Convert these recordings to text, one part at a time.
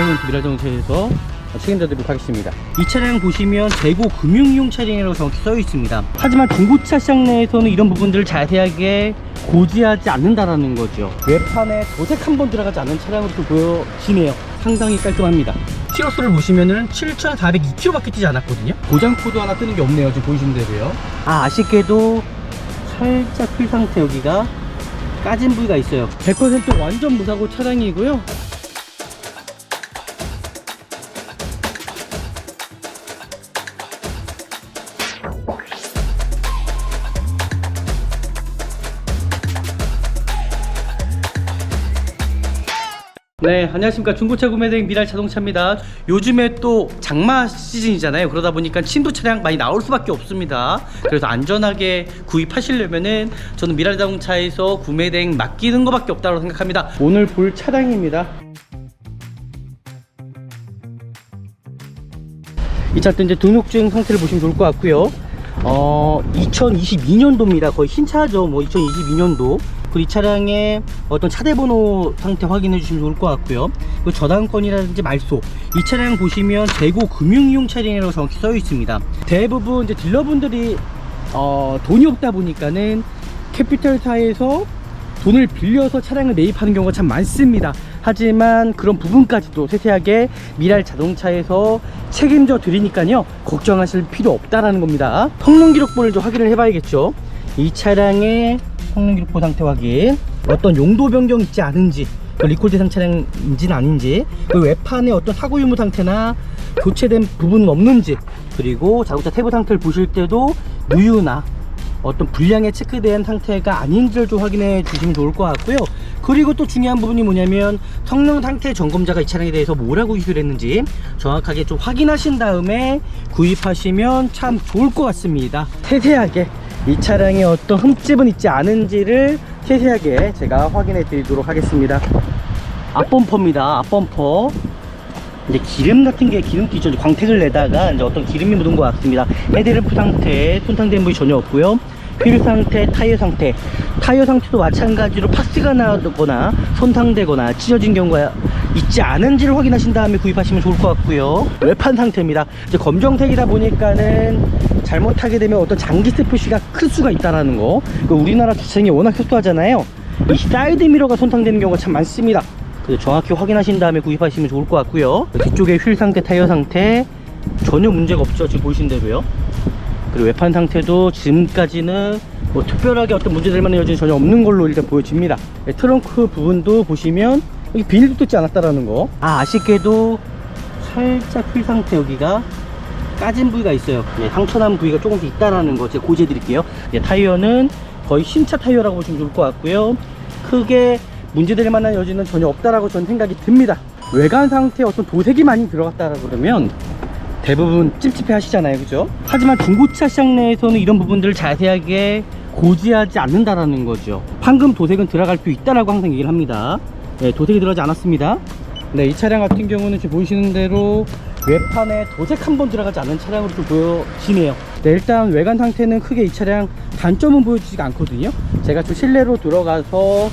100% 미라자동차에서 책임져드리도록 하겠습니다. 이 차량 보시면 재고 금융이용 차량이라고 정확히 써 있습니다. 하지만 중고차 시장 내에서는 이런 부분들을 자세하게 고지하지 않는다라는 거죠. 외판에 도색 한 번 들어가지 않은 차량으로 좀 보여지네요. 상당히 깔끔합니다. 키로수를 보시면은 7,402km 밖에 뛰지 않았거든요. 고장 코드 하나 뜨는 게 없네요. 지금 보이시는 대로요. 아쉽게도 살짝 휠 상태, 여기가 까진 부위가 있어요. 100% 완전 무사고 차량이고요. 네, 안녕하십니까. 중고차 구매대행 미랄자동차입니다. 요즘에 또 장마 시즌이잖아요. 그러다 보니까 친도 차량 많이 나올 수밖에 없습니다. 그래서 안전하게 구입하시려면은 저는 미랄자동차에서 구매대행 맡기는 것밖에 없다고 생각합니다. 오늘 볼 차량입니다. 이 차도 이제 등록증 상태를 보시면 좋을 것 같고요. 2022년도입니다. 거의 신차죠. 뭐 2022년도. 그리고 이 차량의 어떤 차대번호 상태 확인해 주시면 좋을 것 같고요. 그 저당권이라든지 말소, 이 차량 보시면 재고 금융이용 차량이라고 정확히 써 있습니다. 대부분 이제 딜러분들이 돈이 없다 보니까는 캐피털사에서 돈을 빌려서 차량을 매입하는 경우가 참 많습니다. 하지만 그런 부분까지도 세세하게 미랄자동차에서 책임져 드리니까요, 걱정하실 필요 없다라는 겁니다. 성능 기록본을 좀 확인을 해봐야겠죠. 이 차량의 성능 기록부 상태 확인, 어떤 용도 변경 있지 않은지, 리콜 대상 차량인지는 아닌지, 그리고 외판에 어떤 사고 유무 상태나 교체된 부분은 없는지, 그리고 자동차 태브 상태를 보실 때도 누유나 어떤 불량에 체크된 상태가 아닌지를 좀 확인해 주시면 좋을 것 같고요. 그리고 또 중요한 부분이 뭐냐면 성능 상태 점검자가 이 차량에 대해서 뭐라고 이슈를 했는지 정확하게 좀 확인하신 다음에 구입하시면 참 좋을 것 같습니다. 세세하게 이 차량에 어떤 흠집은 있지 않은지를 세세하게 제가 확인해 드리도록 하겠습니다. 앞범퍼입니다. 앞범퍼. 이제 기름 같은 게 기름기 있죠. 광택을 내다가 이제 어떤 기름이 묻은 것 같습니다. 헤드램프 상태 손상된 부위 전혀 없고요. 휠 상태, 타이어 상태, 타이어 상태도 마찬가지로 파스가 나거나 손상되거나 찢어진 경우가 있지 않은지를 확인하신 다음에 구입하시면 좋을 것 같고요. 외판 상태입니다. 이제 검정색이다 보니까는 잘못하게 되면 어떤 장기세 표시가 클 수가 있다라는 거. 우리나라 주차장이 워낙 협소하잖아요. 이 사이드 미러가 손상되는 경우가 참 많습니다. 정확히 확인하신 다음에 구입하시면 좋을 것 같고요. 뒤쪽에 휠 상태, 타이어 상태 전혀 문제가 없죠. 지금 보이신 대로요. 그리고 외판 상태도 지금까지는 뭐 특별하게 어떤 문제될 만한 여지는 전혀 없는 걸로 일단 보여집니다. 트렁크 부분도 보시면 여기 비닐도 뜯지 않았다라는 거. 아쉽게도 살짝 휠 상태, 여기가 까진 부위가 있어요. 상처난 부위가 조금씩 있다라는 거 제가 고지해 드릴게요. 타이어는 거의 신차 타이어라고 보시면 좋을 것 같고요. 크게 문제될 만한 여지는 전혀 없다라고 저는 생각이 듭니다. 외관 상태에 어떤 도색이 많이 들어갔다라 그러면 대부분 찝찝해 하시잖아요, 그죠? 하지만 중고차 시장 내에서는 이런 부분들을 자세하게 고지하지 않는다라는 거죠. 황금 도색은 들어갈 수 있다라고 항상 얘기를 합니다. 네, 도색이 들어가지 않았습니다. 네, 이 차량 같은 경우는 지금 보이시는 대로 외판에 도색 한 번 들어가지 않은 차량으로 좀 보여지네요. 네, 일단 외관 상태는 크게 이 차량 단점은 보여지지가 않거든요. 제가 좀 실내로 들어가서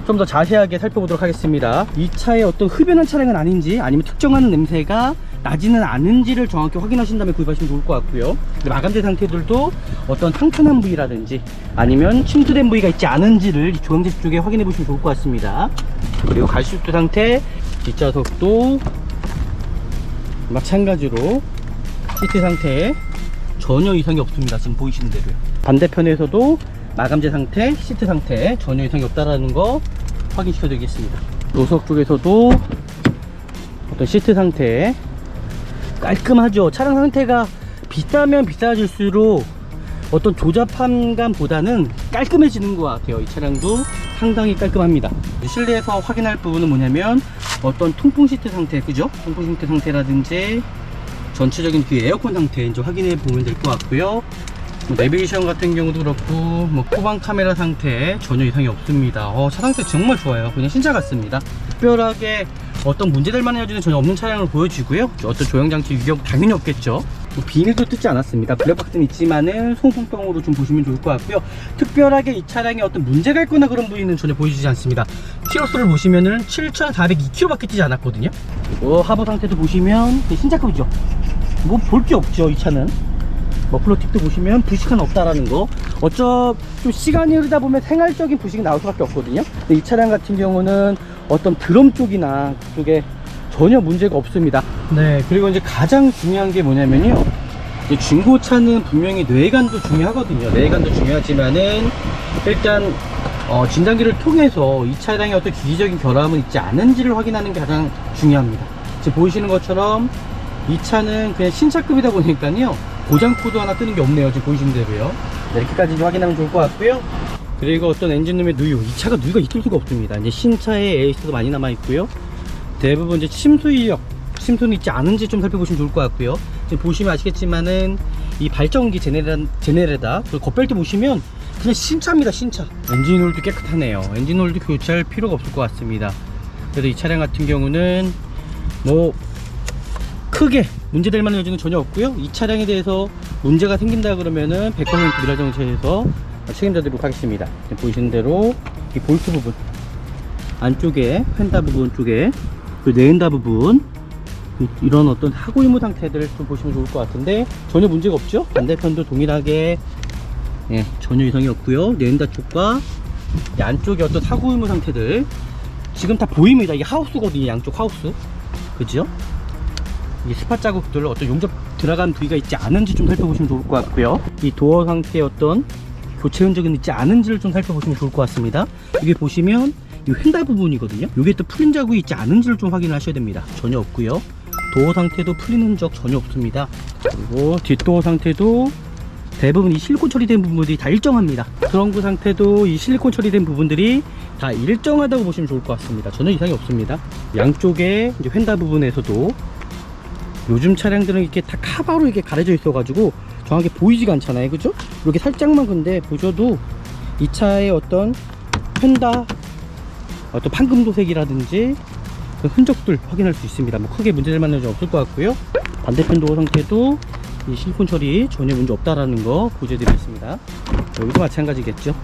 좀 더 자세하게 살펴보도록 하겠습니다. 이 차에 어떤 흡연한 차량은 아닌지, 아니면 특정한 냄새가 나지는 않은지를 정확히 확인하신 다음에 구입하시면 좋을 것 같고요. 마감재 상태들도 어떤 상처난 부위라든지 아니면 침투된 부위가 있지 않은지를 조향제 쪽에 확인해 보시면 좋을 것 같습니다. 그리고 가시트 상태, 뒷좌석도 마찬가지로 시트 상태에 전혀 이상이 없습니다. 지금 보이시는 대로요. 반대편에서도 마감재 상태, 시트 상태 전혀 이상이 없다라는 거 확인시켜 드리겠습니다. 노석 쪽에서도 어떤 시트 상태 깔끔하죠. 차량 상태가 비싸면 비싸질수록 어떤 조잡함감보다는 깔끔해지는 것 같아요. 이 차량도 상당히 깔끔합니다. 실내에서 확인할 부분은 뭐냐면 어떤 통풍 시트 상태, 그죠? 통풍 시트 상태라든지 전체적인 그 에어컨 상태 좀 확인해 보면 될 것 같고요. 내비게이션 같은 경우도 그렇고 후방 카메라 상태 전혀 이상이 없습니다. 차 상태 정말 좋아요. 그냥 신차 같습니다. 특별하게 어떤 문제될 만한 여지는 전혀 없는 차량을 보여주고요. 어떤 조형장치 위협 당연히 없겠죠. 비닐도 뜯지 않았습니다. 블랙박스는 있지만은 송풍병으로 좀 보시면 좋을 것 같고요. 특별하게 이 차량에 어떤 문제가 있거나 그런 부위는 전혀 보여주지 않습니다. 키로수를 보시면은 7,402km밖에 뛰지 않았거든요. 그리고 하부 상태도 보시면 신차급이죠. 뭐 볼 게 없죠. 이 차는 머플러 팁도 보시면 부식 하나 없다라는 거. 좀 시간이 흐르다 보면 생활적인 부식이 나올 수밖에 없거든요. 근데 이 차량 같은 경우는 어떤 드럼 쪽이나 그쪽에 전혀 문제가 없습니다. 네, 그리고 이제 가장 중요한 게 뭐냐면요, 이제 중고차는 분명히 내관도 중요하거든요. 내관도 중요하지만은 일단 진단기를 통해서 이 차량의 어떤 기기적인 결함은 있지 않은지를 확인하는 게 가장 중요합니다. 지금 보이시는 것처럼 이 차는 그냥 신차급이다 보니까요, 고장 코드 하나 뜨는 게 없네요. 지금 보이시는 대로요. 네, 이렇게까지 확인하면 좋을 것 같고요. 그리고 어떤 엔진룸의 누유, 이 차가 누유가 있을 수가 없습니다. 이제 신차에 에이스도 많이 남아 있고요. 대부분 이제 침수 이력, 침수는 있지 않은지 좀 살펴보시면 좋을 것 같고요. 지금 보시면 아시겠지만은 이 발전기 제네레다, 그리고 겉벨트 보시면 그냥 신차입니다. 신차. 엔진오일도 깨끗하네요. 엔진오일도 교체할 필요가 없을 것 같습니다. 그래서 이 차량 같은 경우는 뭐 크게 문제될 만한 여지는 전혀 없고요. 이 차량에 대해서 문제가 생긴다 그러면은 100% 미라자동차에서 책임져드리도록 하겠습니다. 보시는 대로 이 볼트 부분 안쪽에 펜다 부분 쪽에 그 네엔다 부분, 이런 어떤 하고 이무 상태들을 좀 보시면 좋을 것 같은데 전혀 문제가 없죠. 반대편도 동일하게 전혀 이상이 없고요. 네엔다 쪽과 이 안쪽에 어떤 하고 이무 상태들 지금 다 보입니다. 이게 하우스거든요. 양쪽 하우스, 그죠? 이 스팟 자국들, 어떤 용접 들어간 부위가 있지 않은지 좀 살펴보시면 좋을 것 같고요. 이 도어 상태의 어떤 교체 흔적은 있지 않은지를 좀 살펴보시면 좋을 것 같습니다. 이게 보시면 이 휀다 부분이거든요. 이게 또 풀린 자국이 있지 않은지를 좀 확인을 하셔야 됩니다. 전혀 없고요. 도어 상태도 풀린 흔적 전혀 없습니다. 그리고 뒷도어 상태도 대부분 이 실리콘 처리된 부분들이 다 일정합니다. 트렁크 상태도 이 실리콘 처리된 부분들이 다 일정하다고 보시면 좋을 것 같습니다. 전혀 이상이 없습니다. 양쪽에 이제 휀다 부분에서도 요즘 차량들은 이렇게 다 카바로 이렇게 가려져 있어 가지고 정확하게 보이지가 않잖아요, 그죠? 이렇게 살짝만 근데 보셔도 이 차의 어떤 펜다 어떤 판금 도색이라든지 그 흔적들 확인할 수 있습니다. 뭐 크게 문제될 만한 점 없을 것 같고요. 반대편 도어 상태도 이 실리콘 처리 전혀 문제 없다라는 거 보여드리겠습니다. 여기도 마찬가지겠죠.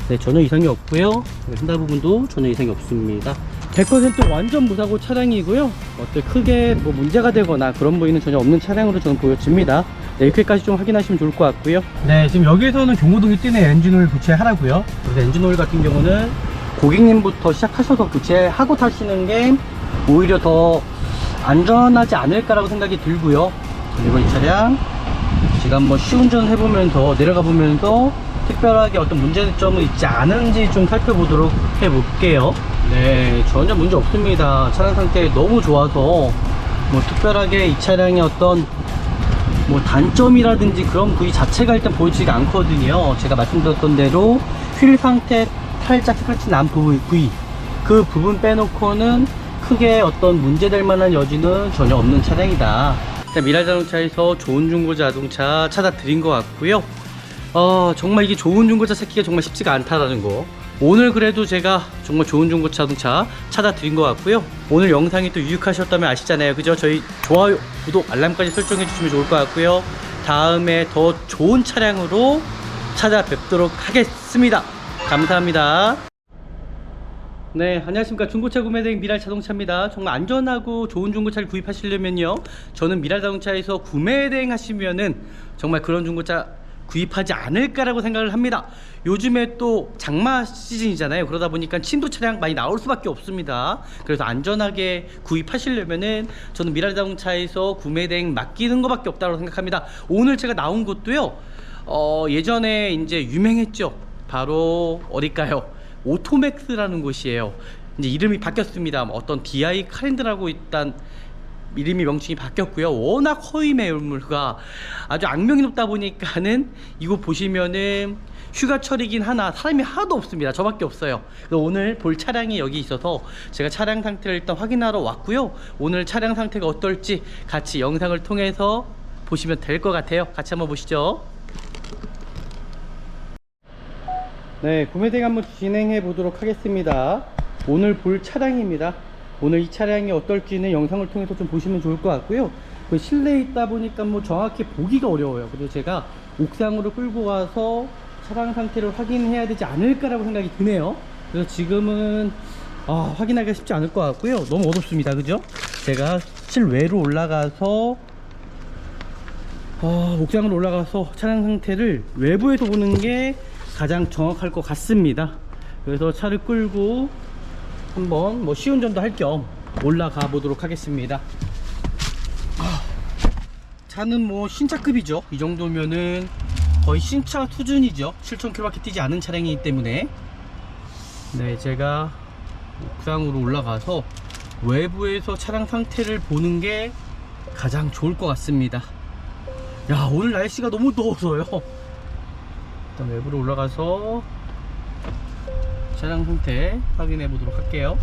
네, 전혀 이상이 없고요. 펜다 부분도 전혀 이상이 없습니다. 100% 완전 무사고 차량이고요. 어떤 크게 뭐 문제가 되거나 그런 부위는 전혀 없는 차량으로 저는 보여집니다. 네, 이렇게까지 좀 확인하시면 좋을 것 같고요. 네, 지금 여기에서는 경고등이 뜨네. 엔진오일 교체하라고요. 그래서 엔진오일 같은 경우는 고객님부터 시작하셔서 교체하고 타시는 게 오히려 더 안전하지 않을까라고 생각이 들고요. 그리고 이 차량 제가 한번 시운전 해보면서 내려가 보면서 특별하게 어떤 문제점은 있지 않은지 좀 살펴보도록 해볼게요. 네, 전혀 문제 없습니다. 차량 상태 너무 좋아서 뭐 특별하게 이 차량의 어떤 뭐 단점이라든지 그런 부위 자체가 일단 보이지가 않거든요. 제가 말씀드렸던 대로 휠 상태 살짝 스크래치 난 부위, 그 부분 빼놓고는 크게 어떤 문제될 만한 여지는 전혀 없는 차량이다. 미라자동차에서 좋은 중고 자동차 찾아 드린 것 같고요. 정말 이게 좋은 중고차 찾기가 정말 쉽지가 않다라는 거, 오늘 그래도 제가 정말 좋은 중고차 자동차 찾아 드린 것 같고요. 오늘 영상이 또 유익하셨다면 아시잖아요, 그죠? 저희 좋아요, 구독, 알람까지 설정해 주시면 좋을 것 같고요. 다음에 더 좋은 차량으로 찾아뵙도록 하겠습니다. 감사합니다. 네, 안녕하십니까. 중고차 구매대행 미랄자동차입니다. 정말 안전하고 좋은 중고차를 구입하시려면요, 저는 미랄자동차에서 구매대행 하시면은 정말 그런 중고차 구입하지 않을까라고 생각을 합니다. 요즘에 또 장마 시즌이잖아요. 그러다 보니까 침도 차량 많이 나올 수밖에 없습니다. 그래서 안전하게 구입하시려면은 저는 미랄자동차에서 구매대행 맡기는 것밖에 없다고 생각합니다. 오늘 제가 나온 곳도요, 예전에 이제 유명했죠. 바로 어딜까요? 오토맥스라는 곳이에요. 이제 이름이 바뀌었습니다. 어떤 DI 카랜드라고 일단 이름이 명칭이 바뀌었고요. 워낙 허위 매물가 아주 악명이 높다 보니까는 이곳 보시면은 휴가철이긴 하나 사람이 하나도 없습니다. 저밖에 없어요. 그래서 오늘 볼 차량이 여기 있어서 제가 차량 상태를 일단 확인하러 왔고요. 오늘 차량 상태가 어떨지 같이 영상을 통해서 보시면 될 것 같아요. 같이 한번 보시죠. 네, 구매대행 한번 진행해 보도록 하겠습니다. 오늘 볼 차량입니다. 오늘 이 차량이 어떨지는 영상을 통해서 좀 보시면 좋을 것 같고요. 그 실내에 있다 보니까 뭐 정확히 보기가 어려워요. 그래서 제가 옥상으로 끌고 가서 차량 상태를 확인해야 되지 않을까라고 생각이 드네요. 그래서 지금은 확인하기가 쉽지 않을 것 같고요. 너무 어둡습니다. 그죠? 제가 실외로 올라가서 옥상으로 올라가서 차량 상태를 외부에서 보는 게 가장 정확할 것 같습니다. 그래서 차를 끌고 한번 뭐 시운전도 할 겸 올라가 보도록 하겠습니다. 차는 뭐 신차급이죠. 이 정도면은 거의 신차 수준이죠. 7,000km 뛰지 않은 차량이기 때문에. 네, 제가 옥상으로 올라가서 외부에서 차량 상태를 보는 게 가장 좋을 것 같습니다. 야, 오늘 날씨가 너무 더워서요. 일단 외부로 올라가서 차량 상태 확인해 보도록 할게요.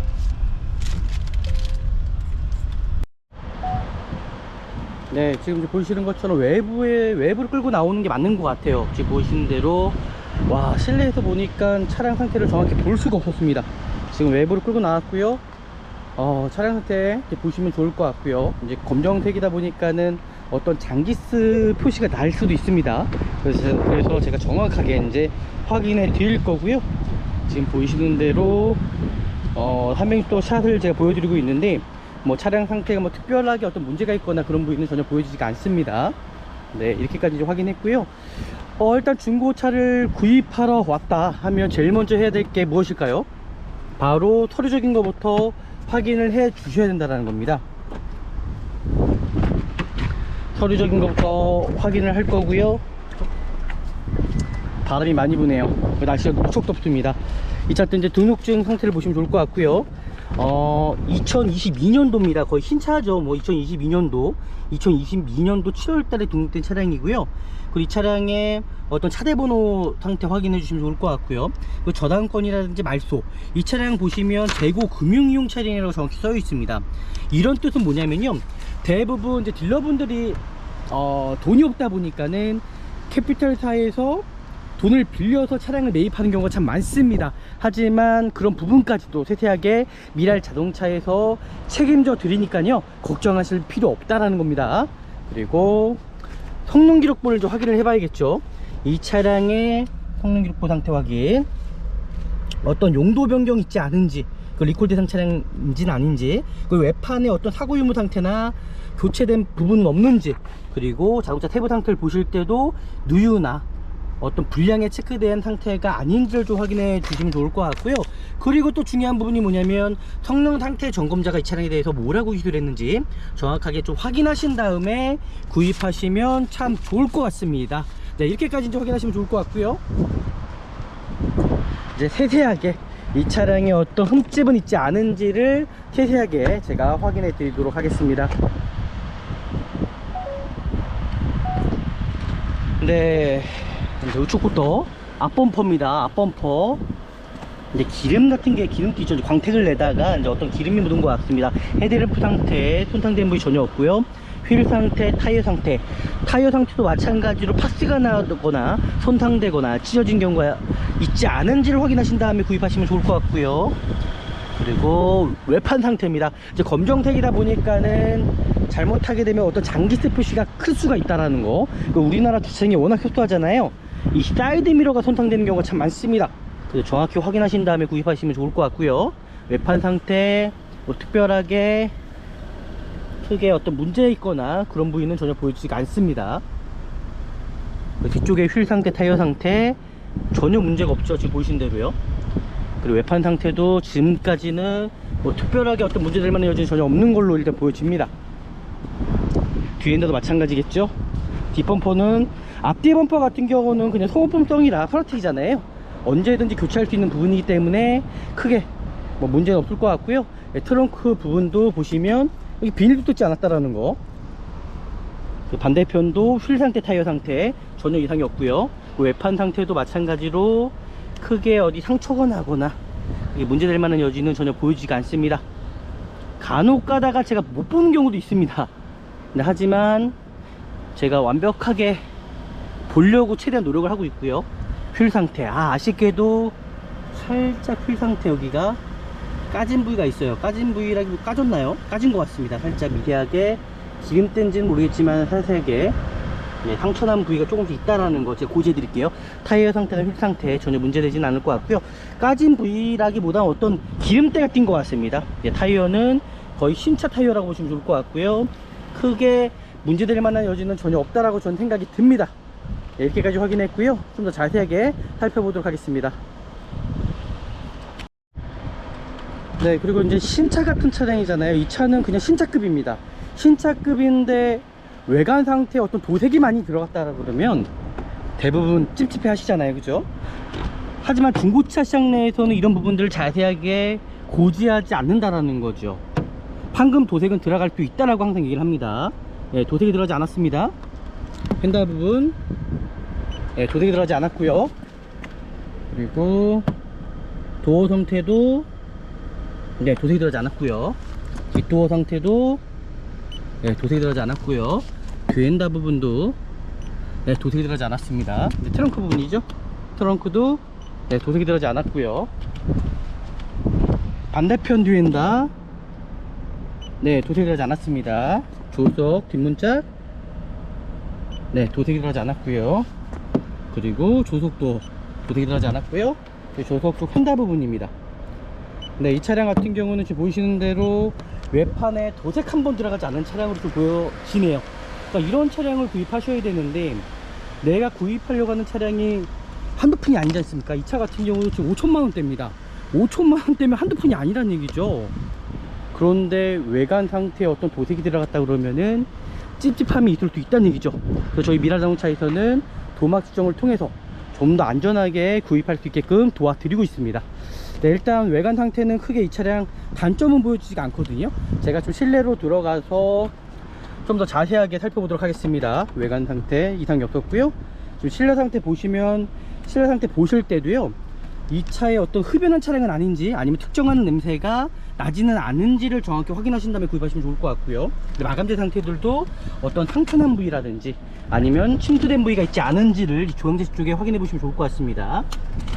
네, 지금 보시는 것처럼 외부를 끌고 나오는 게 맞는 것 같아요. 지금 보시는 대로 와, 실내에서 보니까 차량 상태를 정확히 볼 수가 없었습니다. 지금 외부를 끌고 나왔고요. 차량 상태 보시면 좋을 것 같고요. 이제 검정색이다 보니까는 어떤 장기스 표시가 날 수도 있습니다. 그래서 제가 정확하게 이제 확인해 드릴 거고요. 지금 보이시는 대로 한 명이 또 샷을 제가 보여드리고 있는데, 뭐 차량 상태가 뭐 특별하게 어떤 문제가 있거나 그런 부위는 전혀 보여지지가 않습니다. 네, 이렇게까지 이제 확인했고요. 일단 중고차를 구입하러 왔다 하면 제일 먼저 해야 될 게 무엇일까요? 바로 서류적인 것부터 확인을 해 주셔야 된다는 겁니다. 서류적인 것부터 확인을 할 거고요. 바람이 많이 부네요. 날씨가 무척 덥습니다. 이 차 이제 등록증 상태를 보시면 좋을 것 같고요. 2022년도입니다. 거의 신차죠. 뭐 2022년도 7월달에 등록된 차량이고요. 그리고 이 차량의 어떤 차대번호 상태 확인해 주시면 좋을 것 같고요. 그 저당권이라든지 말소, 이 차량 보시면 재고 금융이용 차량이라고 정확히 써 있습니다. 이런 뜻은 뭐냐면요, 대부분 이제 딜러분들이 돈이 없다 보니까는 캐피털사에서 돈을 빌려서 차량을 매입하는 경우가 참 많습니다. 하지만 그런 부분까지도 세세하게 미랄 자동차에서 책임져 드리니까요, 걱정하실 필요 없다라는 겁니다. 그리고 성능 기록부를 좀 확인을 해 봐야겠죠. 이 차량의 성능 기록부 상태 확인, 어떤 용도 변경 있지 않은지, 그 리콜 대상 차량인지는 아닌지, 그리고 외판에 어떤 사고 유무 상태나 교체된 부분은 없는지, 그리고 자동차 태브 상태를 보실 때도 누유나 어떤 불량에 체크된 상태가 아닌지를 좀 확인해 주시면 좋을 것 같고요. 그리고 또 중요한 부분이 뭐냐면 성능 상태 점검자가 이 차량에 대해서 뭐라고 이슈를 했는지 정확하게 좀 확인하신 다음에 구입하시면 참 좋을 것 같습니다. 네, 이렇게까지 이제 확인하시면 좋을 것 같고요. 이제 세세하게 이 차량에 어떤 흠집은 있지 않은지를 세세하게 제가 확인해 드리도록 하겠습니다. 네, 이제 우측부터 앞범퍼입니다. 앞범퍼 이제 기름 같은 게, 기름도 있죠. 광택을 내다가 이제 어떤 기름이 묻은 것 같습니다. 헤드램프 상태 손상된 부위 전혀 없고요. 휠 상태, 타이어 상태도 마찬가지로 파스가 나거나 손상되거나 찢어진 경우가 있지 않은지를 확인하신 다음에 구입하시면 좋을 것 같고요. 그리고 외판 상태입니다. 이제 검정색이다 보니까는 잘못하게 되면 어떤 장기스 표시가 클 수가 있다라는 거. 우리나라 주차장이 워낙 협소하잖아요. 이 사이드 미러가 손상되는 경우가 참 많습니다. 그래서 정확히 확인하신 다음에 구입하시면 좋을 것 같고요. 외판 상태 뭐 특별하게 크게 어떤 문제 있거나 그런 부위는 전혀 보여지지가 않습니다. 뒤쪽에 휠 상태, 타이어 상태 전혀 문제가 없죠. 지금 보이신 대로요. 그리고 외판 상태도 지금까지는 뭐 특별하게 어떤 문제될 만한 여지는 전혀 없는 걸로 일단 보여집니다. 뒤엔더도 마찬가지겠죠. 뒷범퍼는, 앞뒤 범퍼 같은 경우는 그냥 소모품성이라 소라틱이잖아요. 언제든지 교체할 수 있는 부분이기 때문에 크게 뭐 문제는 없을 것 같고요. 트렁크 부분도 보시면 여기 비닐도 뜯지 않았다라는 거. 반대편도 휠 상태, 타이어 상태 전혀 이상이 없고요. 외판 상태도 마찬가지로 크게 어디 상처가 나거나 문제될 만한 여지는 전혀 보이지가 않습니다. 간혹 가다가 제가 못 보는 경우도 있습니다. 네, 하지만 제가 완벽하게 보려고 최대한 노력을 하고 있고요. 휠 상태, 아쉽게도 살짝 휠 상태 여기가 까진 부위가 있어요. 까진 부위라기 까졌나요? 까진 것 같습니다. 살짝 미세하게 기름땐지는 모르겠지만 살색에 상처난 부위가 조금씩 있다라는 거 제가 고지해 드릴게요. 타이어 상태나 휠 상태 전혀 문제되지는 않을 것 같고요. 까진 부위라기보다 어떤 기름때가 띈 것 같습니다. 타이어는 거의 신차 타이어라고 보시면 좋을 것 같고요. 크게 문제될 만한 여지는 전혀 없다라고 저는 생각이 듭니다. 이렇게까지 확인했고요. 좀 더 자세하게 살펴보도록 하겠습니다. 네, 그리고 이제 신차 같은 차량이잖아요. 이 차는 그냥 신차급입니다. 신차급인데 외관 상태에 어떤 도색이 많이 들어갔다 그러면 대부분 찝찝해 하시잖아요, 그죠? 하지만 중고차 시장 내에서는 이런 부분들을 자세하게 고지하지 않는다라는 거죠. 판금 도색은 들어갈 수 있다라고 항상 얘기를 합니다. 도색이 들어가지 않았습니다. 펜다 부분 도색이 들어가지 않았고요. 그리고 도어 상태도 도색이 들어가지 않았고요. 뒷도어 상태도 도색이 들어가지 않았고요. 뒤엔다 부분도 도색이 들어가지 않았습니다. 트렁크 부분이죠. 트렁크도 도색이 들어가지 않았고요. 반대편 뒤엔다 도색이 들어가지 않았습니다. 조석 뒷문짝 도색이 들어가지 않았고요. 그리고 조석도 도색이 들어가지 않았고요. 조석 쪽 펜다 부분입니다. 이 차량 같은 경우는 지금 보이시는 대로 외판에 도색 한번 들어가지 않은 차량으로 좀 보여지네요. 그러니까 이런 차량을 구입하셔야 되는데 내가 구입하려고 하는 차량이 한두 푼이 아니지 않습니까? 이 차 같은 경우는 지금 5천만원대입니다 5천만원대면 한두 푼이 아니란 얘기죠. 그런데 외관 상태에 어떤 도색이 들어갔다 그러면은 찝찝함이 있을 수 있다는 얘기죠. 그래서 저희 미라자동차에서는 도막 지정을 통해서 좀 더 안전하게 구입할 수 있게끔 도와드리고 있습니다. 일단 외관 상태는 크게 이 차량 단점은 보여지지가 않거든요. 제가 좀 실내로 들어가서 좀 더 자세하게 살펴보도록 하겠습니다. 외관 상태 이상이 없었고요. 지금 실내 상태 보시면 실내 상태 보실 때도요, 이 차의 어떤 흡연한 차량은 아닌지 아니면 특정한 냄새가 나지는 않은지를 정확히 확인하신 다음에 구입하시면 좋을 것 같고요. 마감재 상태들도 어떤 상처난 부위라든지 아니면 침투된 부위가 있지 않은지를 조향제식 쪽에 확인해 보시면 좋을 것 같습니다.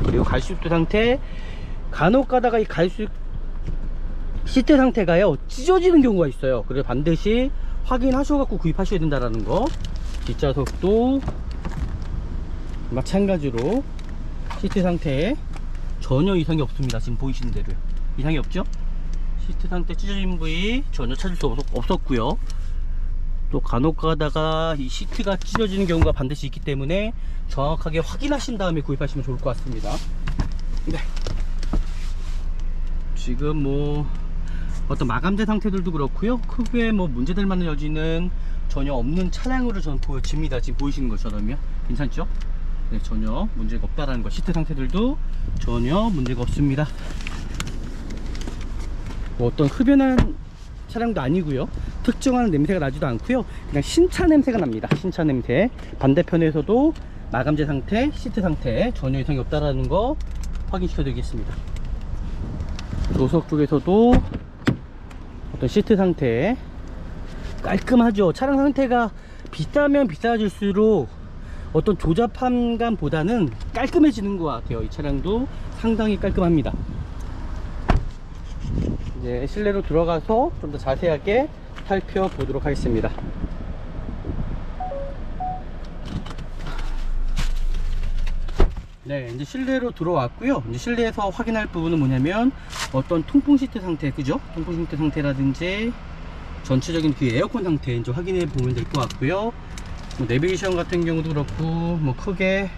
그리고 갈수육도 상태, 간혹 가다가 이 갈수육 시트 상태가요 찢어지는 경우가 있어요. 그래서 반드시 확인하셔 갖고 구입하셔야 된다라는 거. 뒷좌석도 마찬가지로 시트 상태에 전혀 이상이 없습니다. 지금 보이시는 대로요. 이상이 없죠? 시트 상태 찢어진 부위 전혀 찾을 수 없었고요. 또 간혹 가다가 이 시트가 찢어지는 경우가 반드시 있기 때문에 정확하게 확인하신 다음에 구입하시면 좋을 것 같습니다. 지금 뭐 어떤 마감재 상태들도 그렇고요, 크게 뭐 문제될 만한 여지는 전혀 없는 차량으로 저는 보여집니다. 지금 보이시는 것처럼요. 괜찮죠? 전혀 문제가 없다라는 거. 시트 상태들도 전혀 문제가 없습니다. 뭐 어떤 흡연한 차량도 아니고요, 특정한 냄새가 나지도 않고요, 그냥 신차 냄새가 납니다. 신차 냄새. 반대편에서도 마감재 상태, 시트 상태 전혀 이상이 없다라는 거 확인시켜 드리겠습니다. 조석 쪽에서도 어떤 시트 상태 깔끔하죠. 차량 상태가 비싸면 비싸질수록 어떤 조잡함감보다는 깔끔해지는 것 같아요. 이 차량도 상당히 깔끔합니다. 이제 실내로 들어가서 좀 더 자세하게 살펴보도록 하겠습니다. 이제 실내로 들어왔고요. 이제 실내에서 확인할 부분은 뭐냐면 어떤 통풍 시트 상태, 그죠? 통풍 시트 상태라든지 전체적인 뒤 에어컨 상태 이제 확인해 보면 될 것 같고요. 뭐 내비게이션 같은 경우도 그렇고 뭐 크게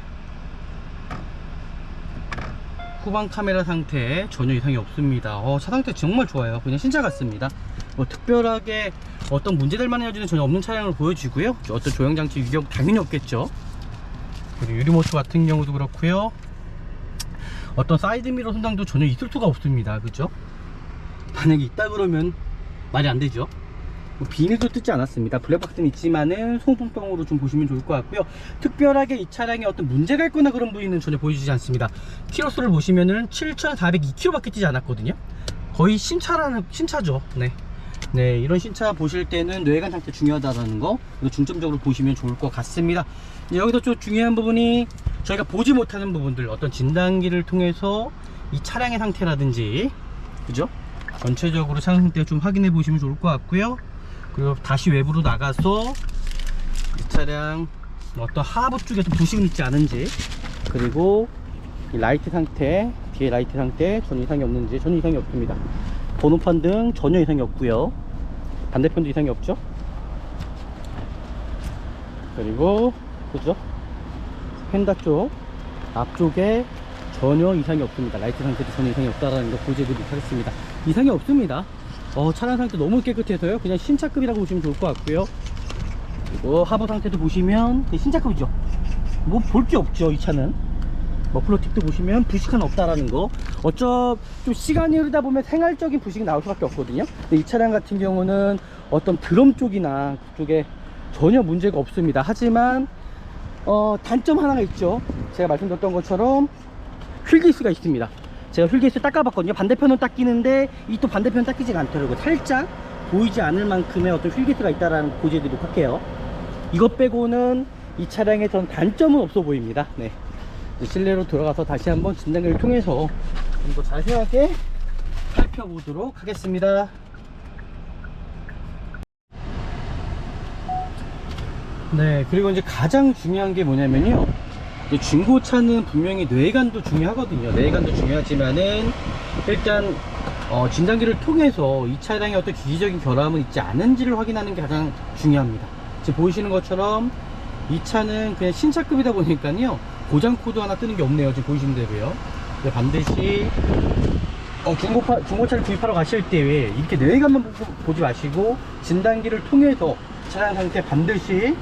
후방 카메라 상태 전혀 이상이 없습니다. 차 상태 정말 좋아요. 그냥 신차 같습니다. 뭐 특별하게 어떤 문제될 만한 여지는 전혀 없는 차량을 보여지고요. 어떤 조향장치 위협 당연히 없겠죠. 그리고 유리모터 같은 경우도 그렇고요, 어떤 사이드미러 손상도 전혀 있을 수가 없습니다. 그죠? 만약에 있다 그러면 말이 안 되죠. 뭐 비닐도 뜯지 않았습니다. 블랙박스는 있지만은 송풍병으로 좀 보시면 좋을 것 같고요. 특별하게 이 차량에 어떤 문제가 있거나 그런 부위는 전혀 보여지지 않습니다. 키로수를 보시면은 7,402km 밖에 뛰지 않았거든요. 거의 신차죠. 이런 신차 보실 때는 뇌관 상태 중요하다는 거, 이거 중점적으로 보시면 좋을 것 같습니다. 여기서 좀 중요한 부분이 저희가 보지 못하는 부분들, 어떤 진단기를 통해서 이 차량의 상태라든지, 그죠? 전체적으로 차량 상태 좀 확인해 보시면 좋을 것 같고요. 그리고 다시 외부로 나가서 이 차량 어떤 하부 쪽에 좀 부식은 있지 않은지, 그리고 이 라이트 상태, 뒤에 라이트 상태 전혀 이상이 없는지. 전혀 이상이 없습니다. 번호판 등 전혀 이상이 없고요. 반대편도 이상이 없죠. 그리고 그죠, 휀다 쪽 앞쪽에 전혀 이상이 없습니다. 라이트 상태도 전혀 이상이 없다라는 거 보여드리도록 하겠습니다. 이상이 없습니다. 차량 상태 너무 깨끗해서요, 그냥 신차급이라고 보시면 좋을 것 같고요. 그리고 하부 상태도 보시면 신차급이죠. 뭐 볼 게 없죠. 이 차는 머플러 팁도 보시면 부식은 없다라는 거. 좀 시간이 흐르다 보면 생활적인 부식이 나올 수밖에 없거든요. 근데 이 차량 같은 경우는 어떤 드럼 쪽이나 그쪽에 전혀 문제가 없습니다. 하지만 단점 하나가 있죠. 제가 말씀드렸던 것처럼 휠기스가 있습니다. 제가 휠기스 닦아봤거든요. 반대편은 닦이는데 이 또 반대편은 닦이지가 않더라고요. 살짝 보이지 않을 만큼의 어떤 휠기스가 있다라는 거 보여드리도록 할게요. 이것 빼고는 이 차량에 전 단점은 없어 보입니다. 네, 실내로 들어가서 다시 한번 진단기를 통해서 좀 더 자세하게 살펴보도록 하겠습니다. 네, 그리고 이제 가장 중요한 게 뭐냐면요, 중고차는 분명히 내관도 중요하거든요. 내관도 중요하지만은 일단 진단기를 통해서 이 차량의 어떤 기기적인 결함은 있지 않은지를 확인하는 게 가장 중요합니다. 지금 보이시는 것처럼 이 차는 그냥 신차급이다 보니까요, 고장 코드 하나 뜨는 게 없네요. 지금 보이시는 대로요. 반드시 중고차를 구입하러 가실 때 왜 이렇게 내관만 보지 마시고 진단기를 통해서 차량 상태 반드시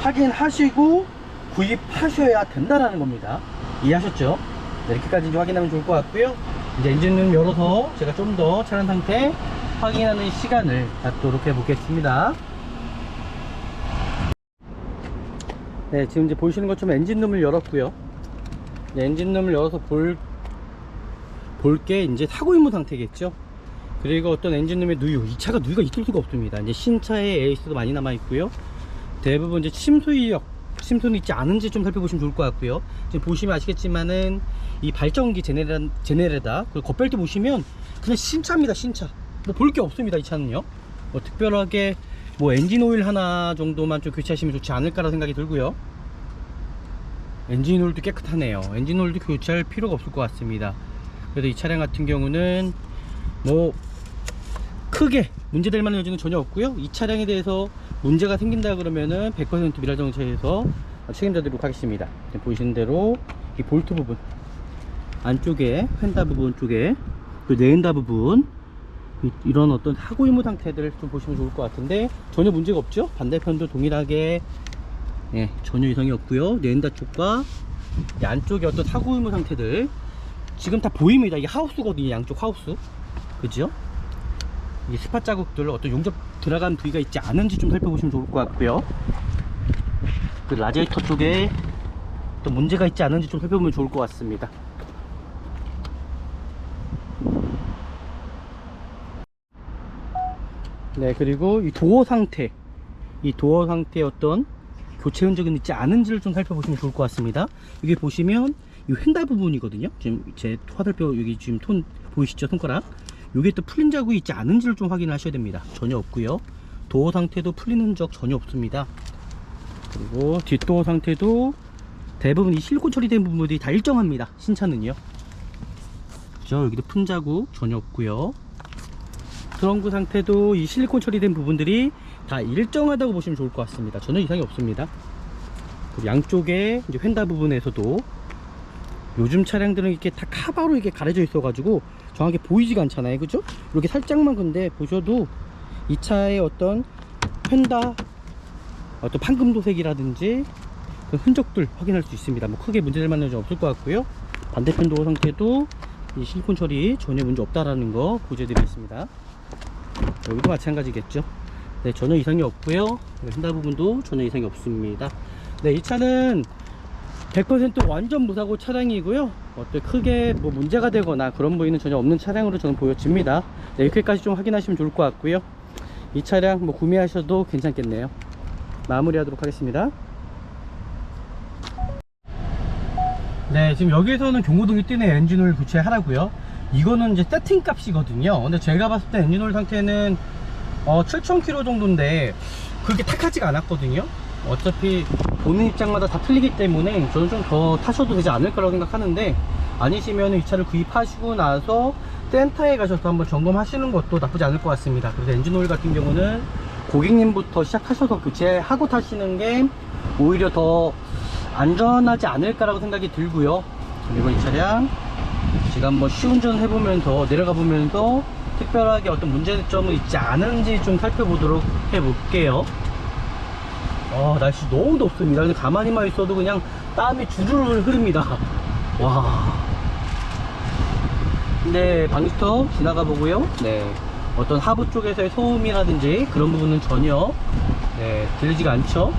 확인하시고 구입하셔야 된다라는 겁니다. 이해하셨죠? 네, 이렇게까지 확인하면 좋을 것 같고요. 이제 엔진룸 열어서 제가 좀 더 차량 상태 확인하는 시간을 갖도록 해보겠습니다. 네, 지금 이제 보시는 것처럼 엔진룸을 열었고요. 네, 엔진룸을 열어서 볼 게 이제 타고 있는 상태겠죠. 그리고 어떤 엔진룸의 누유, 이 차가 누유가 있을 수가 없습니다. 이제 신차의 에이스도 많이 남아 있고요. 대부분 이제 침수는 있지 않은지 좀 살펴보시면 좋을 것 같고요. 지금 보시면 아시겠지만은 이 발전기 제네레다 그리고 겉벨트 보시면 그냥 신차입니다. 신차. 뭐 볼 게 없습니다. 이 차는요. 특별하게 뭐 엔진 오일 하나 정도만 좀 교체하시면 좋지 않을까라는 생각이 들고요. 엔진 오일도 깨끗하네요. 엔진 오일도 교체할 필요가 없을 것 같습니다. 그래도 이 차량 같은 경우는 뭐 크게 문제될 만한 여지는 전혀 없고요. 이 차량에 대해서 문제가 생긴다 그러면은 100% 미라자동차에서 책임져드리도록 하겠습니다. 보시는 대로 이 볼트 부분 안쪽에 휀다 부분 쪽에 그 내엔다 부분 이런 어떤 하고 있는 상태들을 좀 보시면 좋을 것 같은데 전혀 문제가 없죠. 반대편도 동일하게 전혀 이상이 없고요. 내엔다 쪽과 이 안쪽에 어떤 하고 있는 상태들 지금 다 보입니다. 이게 하우스거든요. 양쪽 하우스, 그죠? 이 스팟 자국들 어떤 용접 들어간 부위가 있지 않은지 좀 살펴보시면 좋을 것 같고요. 그 라디에이터 쪽에 또 문제가 있지 않은지 좀 살펴보면 좋을 것 같습니다. 네, 그리고 이 도어 상태의 어떤 교체 흔적은 있지 않은지를 좀 살펴보시면 좋을 것 같습니다. 여기 보시면 이 휀다 부분이거든요. 지금 제 화살표 여기 지금 톤 보이시죠? 손가락. 요게 또 풀린 자국이 있지 않은지를 좀 확인하셔야 됩니다. 전혀 없고요. 도어 상태도 풀린 흔적 전혀 없습니다. 그리고 뒷도어 상태도 대부분 이 실리콘 처리된 부분들이 다 일정합니다. 신차는요. 그죠? 여기도 푼 자국 전혀 없고요. 트렁크 상태도 이 실리콘 처리된 부분들이 다 일정하다고 보시면 좋을 것 같습니다. 전혀 이상이 없습니다. 그리고 양쪽에 이제 휀다 부분에서도 요즘 차량들은 이렇게 다 카바로 이렇게 가려져 있어 가지고 정확하게 보이지가 않잖아요. 그죠? 이렇게 살짝만 근데 보셔도 이 차의 어떤 휀다 어떤 판금도색이라든지 그 흔적들 확인할 수 있습니다. 뭐 크게 문제될 만한 점 없을 것 같고요. 반대편 도어 상태도 이 실리콘 처리 전혀 문제 없다라는 거 보여드리겠습니다. 여기도 마찬가지겠죠. 네, 전혀 이상이 없고요. 휀다 부분도 전혀 이상이 없습니다. 네, 이 차는 100% 완전 무사고 차량이고요. 어때 크게 뭐 문제가 되거나 그런 부위는 전혀 없는 차량으로 저는 보여집니다. 네, 이렇게까지 좀 확인하시면 좋을 것 같고요. 이 차량 뭐 구매하셔도 괜찮겠네요. 마무리하도록 하겠습니다. 네, 지금 여기에서는 경고등이 뜨네. 엔진오일 교체하라고요. 이거는 이제 세팅 값이거든요. 근데 제가 봤을 때 엔진오일 상태는 7,000km 정도인데 그렇게 탁하지가 않았거든요. 어차피 보는 입장마다 다 틀리기 때문에 저는 좀 더 타셔도 되지 않을 거라고 생각하는데, 아니시면 이 차를 구입하시고 나서 센터에 가셔서 한번 점검하시는 것도 나쁘지 않을 것 같습니다. 그래서 엔진오일 같은 경우는 고객님부터 시작하셔서 교체하고 타시는 게 오히려 더 안전하지 않을까라고 생각이 들고요. 그리고 이 차량 제가 한번 시운전 해보면서 내려가 보면서 특별하게 어떤 문제점은 있지 않은지 좀 살펴보도록 해볼게요. 날씨 너무 덥습니다. 근데 가만히만 있어도 그냥 땀이 주르르 흐릅니다. 와. 네, 방지턱 지나가 보고요. 네, 어떤 하부 쪽에서의 소음이라든지 그런 부분은 전혀 들리지가 않죠.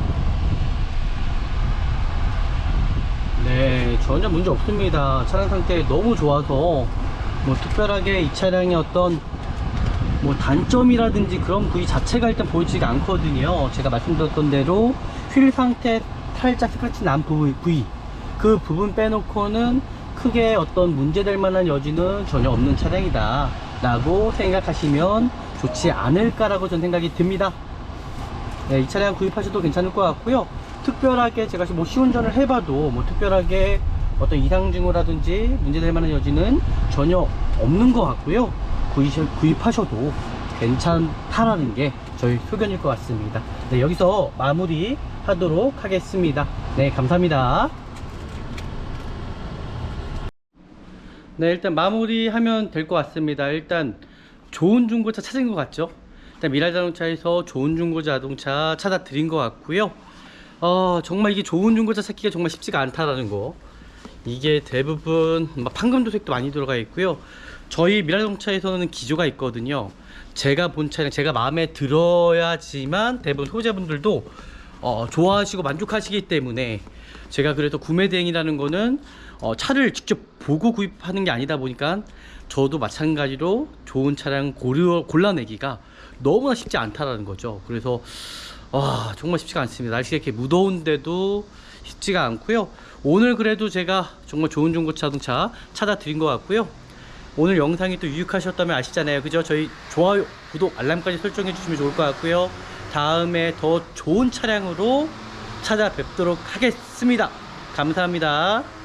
네, 전혀 문제 없습니다. 차량 상태 너무 좋아서 뭐 특별하게 이 차량의 어떤 뭐 단점이라든지 그런 부위 자체가 일단 보이지가 않거든요. 제가 말씀드렸던 대로 휠 상태 살짝 스크래치 난 부위, 그 부분 빼놓고는 크게 어떤 문제될 만한 여지는 전혀 없는 차량이다 라고 생각하시면 좋지 않을까라고 저는 생각이 듭니다. 네, 이 차량 구입하셔도 괜찮을 것 같고요. 특별하게 제가 뭐 시운전을 해봐도 뭐 특별하게 어떤 이상 징후라든지 문제될 만한 여지는 전혀 없는 것 같고요. 구입하셔도 괜찮다라는 게 저희 소견일 것 같습니다. 네, 여기서 마무리 하도록 하겠습니다. 네, 감사합니다. 네, 일단 마무리하면 될 것 같습니다. 일단 좋은 중고차 찾은 것 같죠? 일단 미라자동차에서 좋은 중고자동차 찾아 드린 것 같고요. 정말 이게 좋은 중고차 찾기가 정말 쉽지가 않다라는 거, 이게 대부분 판금도색도 많이 들어가 있고요. 저희 미라자동차에서는 기조가 있거든요. 제가 본 차량 제가 마음에 들어야지만 대부분 소비자분들도 좋아하시고 만족하시기 때문에, 제가 그래서 구매 대행이라는 거는 차를 직접 보고 구입하는 게 아니다 보니까 저도 마찬가지로 좋은 차량 골라내기가 너무나 쉽지 않다라는 거죠. 그래서 정말 쉽지가 않습니다. 날씨가 이렇게 무더운데도 쉽지가 않고요. 오늘 그래도 제가 정말 좋은 중고차 자동차 찾아 드린 것 같고요. 오늘 영상이 또 유익하셨다면 아시잖아요, 그죠? 저희 좋아요, 구독, 알람까지 설정해 주시면 좋을 것 같고요. 다음에 더 좋은 차량으로 찾아뵙도록 하겠습니다. 감사합니다.